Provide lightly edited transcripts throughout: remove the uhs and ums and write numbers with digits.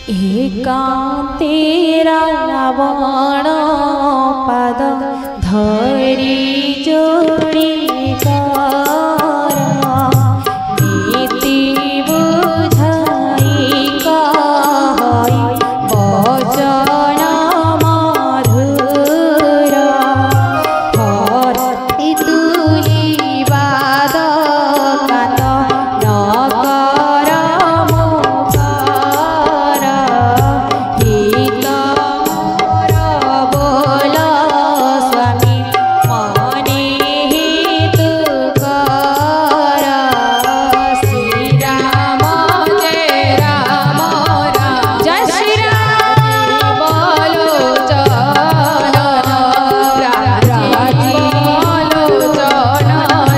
एकांते रावण पद धरी जोड़ी नीति बुझाई कहई वचन मधुर हरि तुली बाद कात न कर मुकर हित मोर बोल स्वामी मने हित कर श्री राम जय राम राम जय श्री राम बोलो चरण बोलो चरण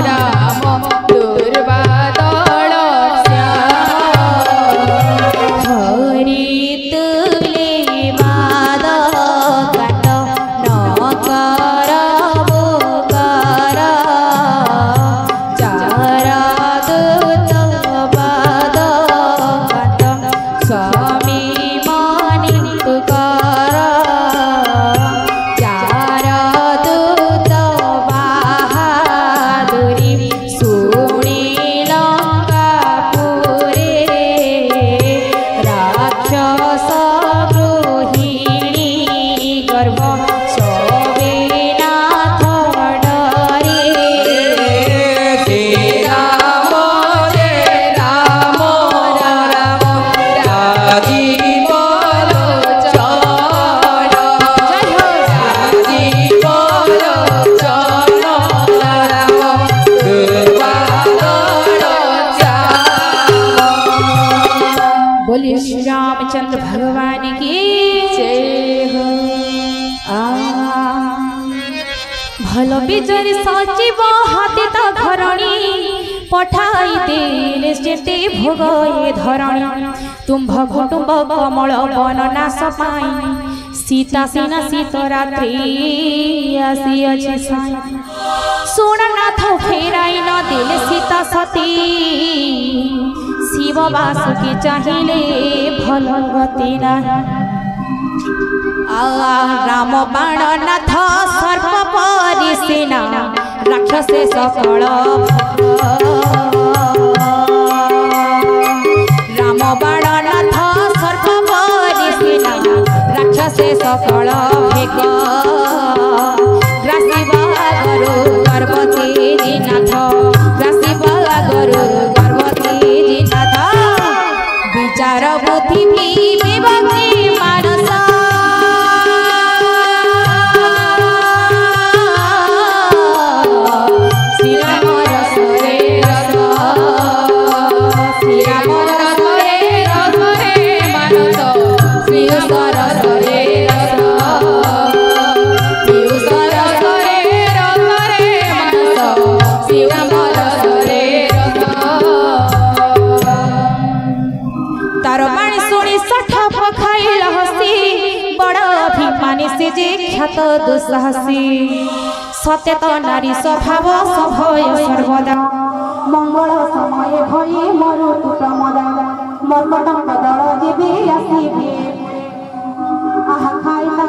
राम दुर्वादल हरि तुले बाद काट न कर बोकर चार दूत बाद काट स्वामी मानिक कर चार दूत बाहादुरी सुनी लंकापुरे राक्षस गृहिणी गर्भ सोबेनाथ डरे श्री राम जय राम राम राजी बोलो चरण राजी बोलो चरण राम दुर्वादल बोलिए श्री रामचंद्र भगवान की जय हो। भल बिजरी सचिव हाथी त घरणी पठाई देले जेते भोग ए धरणी तुम्भ कुटुंब कमल वन नाश पाई सीता सेना शीत रात्रि आसी अछि साई सोमनाथ फेराई न देले सीता सती शिव वासुकी चाहिए भल गति नाही राम बाणनाथ सर्प परि सेना राक्षसे सकल राम बाणनाथ सर्प परि सेना राक्षसे सकल भेग ग्रासिबा गरु गर्भवती जिनाथ ग्रासिबा गरु गर्भवती जिनाथ विचार बुद्धि विवेकी मानस श्री राम रस रे रस श्री राम रस रे रस रे मानस श्री रस रे रस श्री रस रे रस रे मानस श्री राम रस रे रस तार बाणी शुणी सठ पखाइल हसी बड़ अभिमानी से जे ख्यात दुस्साहसी सचेत नारी स्वभाव सभय सर्वदा मंगल समय भई मरुतु प्रमदा मर्कटंक दल देवे आसिबे आहा खाइला।